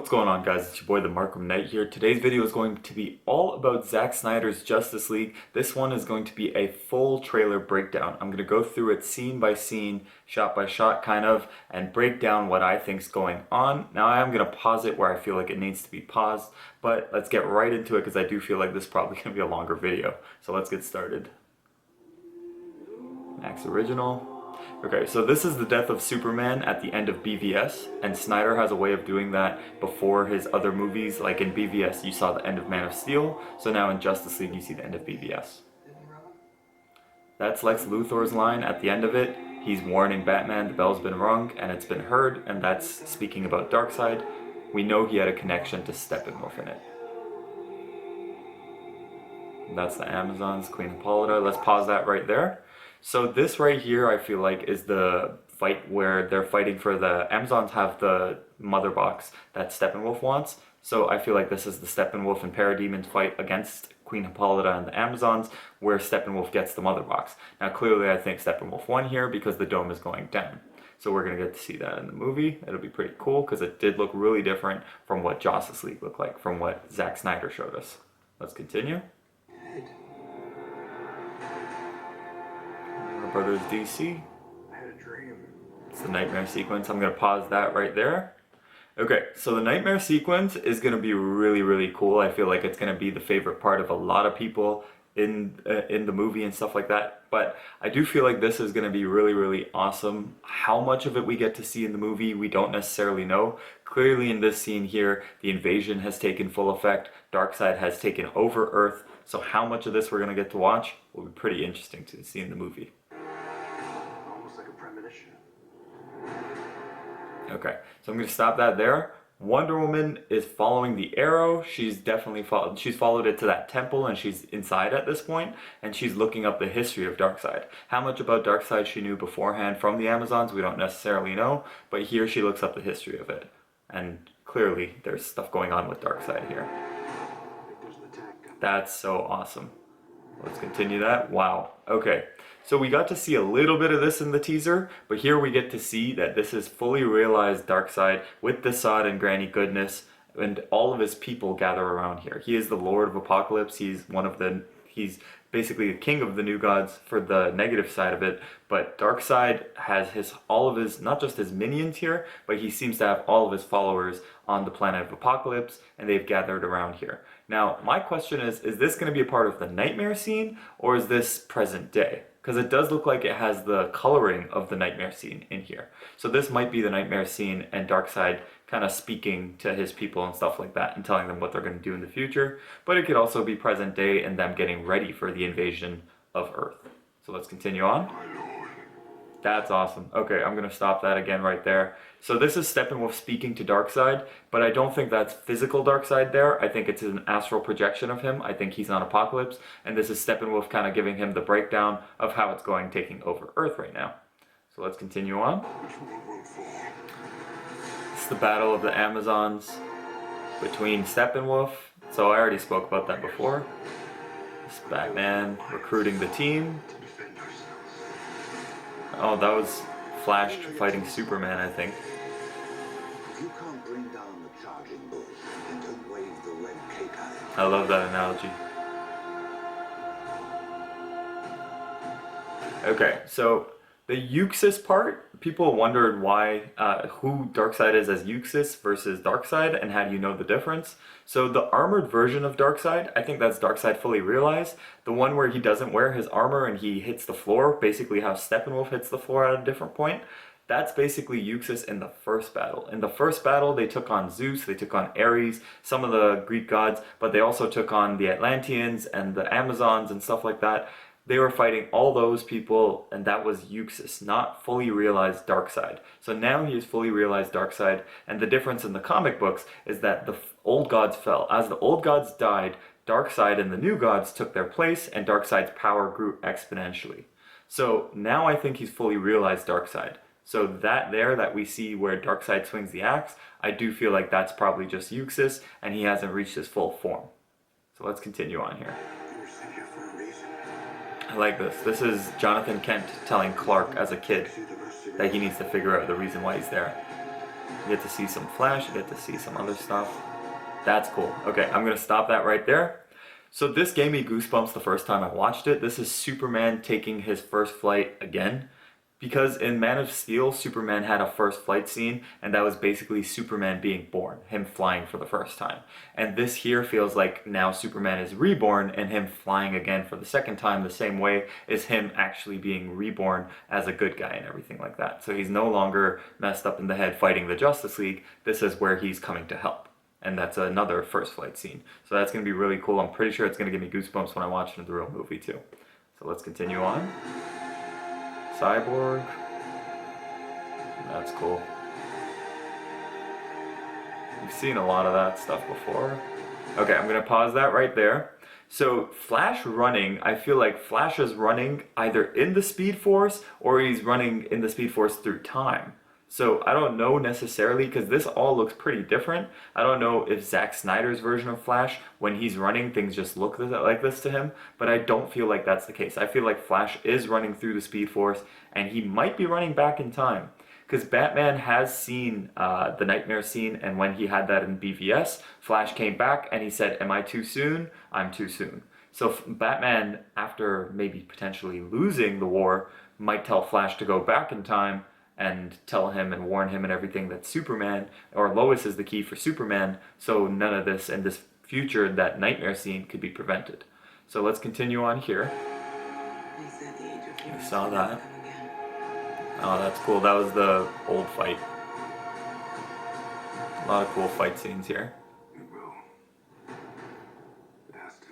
What's going on, guys? It's your boy the Markham Knight here. Today's video is going to be all about Zack Snyder's Justice League. This one is going to be a full trailer breakdown. I'm going to go through it scene by scene, shot by shot kind of, and break down what I think's going on. Now I am going to pause it where I feel like it needs to be paused, but let's get right into it because I do feel like this is probably going to be a longer video. So let's get started. Max Original. Okay, so this is the death of Superman at the end of BVS, and Snyder has a way of doing that before his other movies. Like in BVS, you saw the end of Man of Steel, so now in Justice League, you see the end of BVS. That's Lex Luthor's line at the end of it. He's warning Batman the bell's been rung, and it's been heard, and that's speaking about Darkseid. We know he had a connection to Steppenwolf in it. And that's the Amazons, Queen Hippolyta. Let's pause that right there. So this right here, I feel like, is the fight where they're fighting for the Amazons have the mother box that Steppenwolf wants. So I feel like this is the Steppenwolf and Parademons fight against Queen Hippolyta and the Amazons, where Steppenwolf gets the mother box. Now clearly I think Steppenwolf won here because the dome is going down. So we're going to get to see that in the movie. It'll be pretty cool because it did look really different from what Justice League looked like, from what Zack Snyder showed us. Let's continue. Brothers DC. I had a dream. It's the Knightmare sequence. I'm going to pause that right there. Okay, so the Knightmare sequence is going to be really cool. I feel like it's going to be the favorite part of a lot of people in the movie and stuff like that. But I do feel like this is going to be really awesome. How much of it we get to see in the movie, we don't necessarily know. Clearly in this scene here, the invasion has taken full effect. Darkseid has taken over Earth. So how much of this we're going to get to watch will be pretty interesting to see in the movie. Okay, so I'm going to stop that there. Wonder Woman is following the arrow. She's definitely followed it to that temple, and she's inside at this point, and she's looking up the history of Darkseid. How much about Darkseid she knew beforehand from the Amazons, we don't necessarily know, but here she looks up the history of it. And clearly there's stuff going on with Darkseid here. That's so awesome. Let's continue that. Wow. Okay. So we got to see a little bit of this in the teaser, but here we get to see that this is fully realized Darkseid with Desaad and Granny Goodness, and all of his people gather around here. He is the Lord of Apokolips. He's basically the king of the new gods for the negative side of it, but Darkseid has all of his, not just his minions here, but he seems to have all of his followers on the planet of Apokolips, and they've gathered around here. Now, my question is this going to be a part of the Knightmare scene, or is this present day? Because it does look like it has the coloring of the Knightmare scene in here. So this might be the Knightmare scene and Darkseid kind of speaking to his people and stuff like that and telling them what they're going to do in the future. But it could also be present day and them getting ready for the invasion of Earth. So let's continue on. That's awesome. Okay, I'm going to stop that again right there. So this is Steppenwolf speaking to Darkseid, but I don't think that's physical Darkseid there. I think it's an astral projection of him. I think he's on Apokolips, and this is Steppenwolf kind of giving him the breakdown of how it's going, taking over Earth right now. So let's continue on. It's the battle of the Amazons between Steppenwolf. So I already spoke about that before. It's Batman recruiting the team. Oh, that was Flash fighting Superman, I think. If you can't bring down the charging bull, then don't wave the red cape at it. I love that analogy. Okay, so the Euxis part, people wondered why, who Darkseid is as Euxis versus Darkseid, and how do you know the difference? So the armored version of Darkseid, I think that's Darkseid fully realized. The one where he doesn't wear his armor and he hits the floor, basically how Steppenwolf hits the floor at a different point, that's basically Euxis in the first battle. In the first battle, they took on Zeus, they took on Ares, some of the Greek gods, but they also took on the Atlanteans and the Amazons and stuff like that. They were fighting all those people, and that was Euxis, not fully realized Darkseid. So now he is fully realized Darkseid, and the difference in the comic books is that the old gods fell. As the old gods died, Darkseid and the new gods took their place, and Darkseid's power grew exponentially. So now I think he's fully realized Darkseid. So that we see where Darkseid swings the axe, I do feel like that's probably just Euxis, and he hasn't reached his full form. So let's continue on here. I like this. This is Jonathan Kent telling Clark as a kid that he needs to figure out the reason why he's there. You get to see some Flash, you get to see some other stuff. That's cool. Okay, I'm gonna stop that right there. So this gave me goosebumps the first time I watched it. This is Superman taking his first flight again. Because in Man of Steel, Superman had a first flight scene, and that was basically Superman being born, him flying for the first time. And this here feels like now Superman is reborn, and him flying again for the second time the same way is him actually being reborn as a good guy and everything like that. So he's no longer messed up in the head fighting the Justice League. This is where he's coming to help. And that's another first flight scene. So that's going to be really cool. I'm pretty sure it's going to give me goosebumps when I watch it in the real movie too. So let's continue on. Cyborg. That's cool. We've seen a lot of that stuff before. Okay, I'm gonna pause that right there. So Flash running, I feel like Flash is running either in the Speed Force or he's running in the Speed Force through time. So I don't know necessarily, because this all looks pretty different. I don't know if Zack Snyder's version of Flash, when he's running, things just look like this to him, but I don't feel like that's the case. I feel like Flash is running through the Speed Force, and he might be running back in time. Because Batman has seen the Knightmare scene, and when he had that in BVS, Flash came back and he said, "Am I too soon? I'm too soon." So Batman, after maybe potentially losing the war, might tell Flash to go back in time and tell him and warn him and everything that Superman, or Lois is the key for Superman, so none of this in this future, that Knightmare scene, could be prevented. So let's continue on here. We saw that. Oh, that's cool. That was the old fight. A lot of cool fight scenes here. It will. It has to.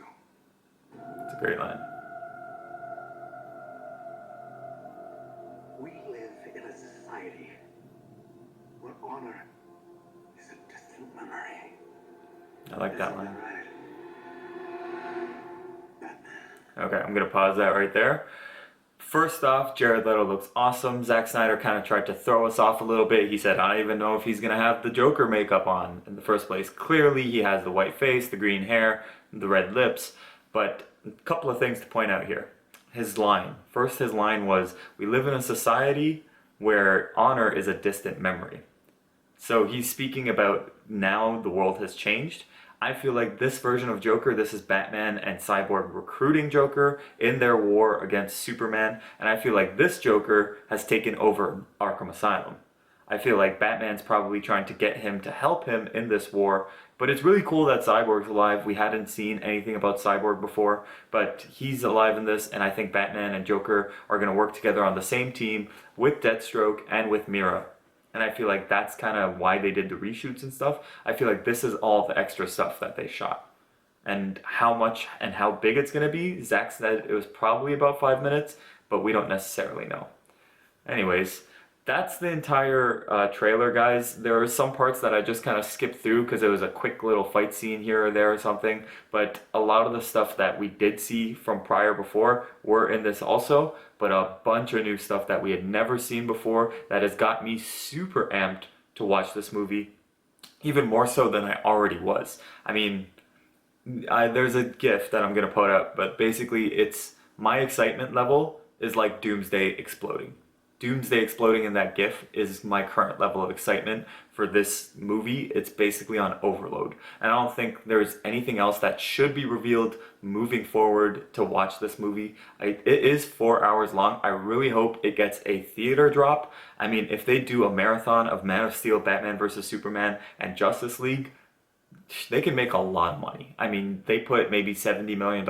It's a great line. We live in a society where honor is a distant memory. I like that line. Right. Batman. Okay, I'm gonna pause that right there. First off, Jared Leto looks awesome. Zack Snyder kind of tried to throw us off a little bit. He said, "I don't even know if he's gonna have the Joker makeup on in the first place." Clearly, he has the white face, the green hair, the red lips. But a couple of things to point out here. His line. First, his line was, "We live in a society where honor is a distant memory." So he's speaking about now the world has changed. I feel like this version of Joker, this is Batman and Cyborg recruiting Joker in their war against Superman, and I feel like this Joker has taken over Arkham Asylum. I feel like Batman's probably trying to get him to help him in this war, but it's really cool that Cyborg's alive. We hadn't seen anything about Cyborg before, but he's alive in this, and I think Batman and Joker are going to work together on the same team with Deathstroke and with Mira. And I feel like that's kind of why they did the reshoots and stuff. I feel like this is all the extra stuff that they shot. And how much and how big it's going to be, Zack said it was probably about 5 minutes, but we don't necessarily know. Anyways, that's the entire trailer, guys. There are some parts that I just kind of skipped through because it was a quick little fight scene here or there or something. But a lot of the stuff that we did see from prior before were in this also. But a bunch of new stuff that we had never seen before that has got me super amped to watch this movie. Even more so than I already was. I mean, there's a GIF that I'm going to put up. But basically, it's my excitement level is like Doomsday exploding. Doomsday exploding in that GIF is my current level of excitement for this movie. It's basically on overload. And I don't think there's anything else that should be revealed moving forward to watch this movie. It is 4 hours long. I really hope it gets a theater drop. I mean, if they do a marathon of Man of Steel, Batman vs. Superman, and Justice League, they can make a lot of money. I mean, they put maybe $70 million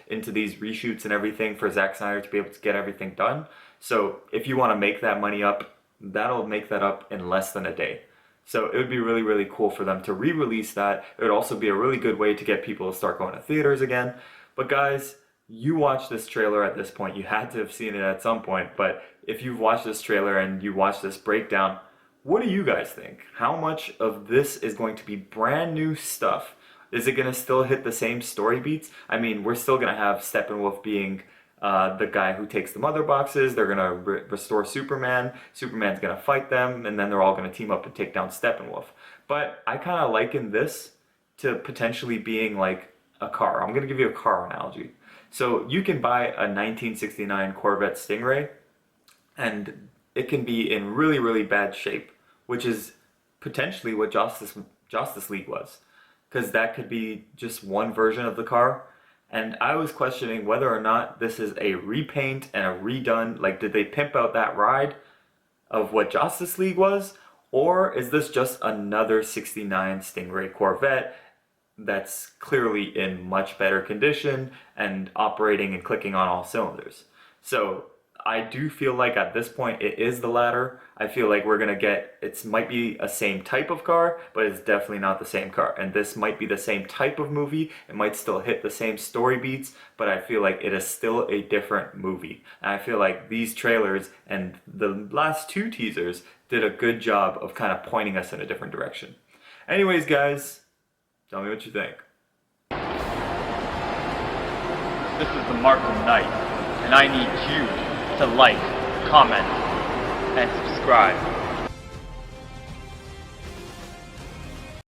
into these reshoots and everything for Zack Snyder to be able to get everything done. So if you want to make that money up, that'll make that up in less than a day. So it would be really, really cool for them to re-release that. It would also be a really good way to get people to start going to theaters again. But guys, you watched this trailer at this point. You had to have seen it at some point. But if you've watched this trailer and you watched this breakdown, what do you guys think? How much of this is going to be brand new stuff? Is it going to still hit the same story beats? I mean, we're still going to have Steppenwolf being the guy who takes the mother boxes. They're going to restore Superman. Superman's going to fight them, and then they're all going to team up and take down Steppenwolf. But I kind of liken this to potentially being like a car. I'm going to give you a car analogy. So you can buy a 1969 Corvette Stingray, and it can be in really, really bad shape, which is potentially what Justice League was, because that could be just one version of the car. And I was questioning whether or not this is a repaint and a redone. Like, did they pimp out that ride of what Justice League was, or is this just another '69 Stingray Corvette that's clearly in much better condition and operating and clicking on all cylinders? So I do feel like at this point it is the latter. I feel like we're gonna get, it might be a same type of car, but it's definitely not the same car. And this might be the same type of movie. It might still hit the same story beats, but I feel like it is still a different movie. And I feel like these trailers and the last two teasers did a good job of kind of pointing us in a different direction. Anyways, guys, tell me what you think. This is the Markham Knight, and I need you to like, comment, and subscribe.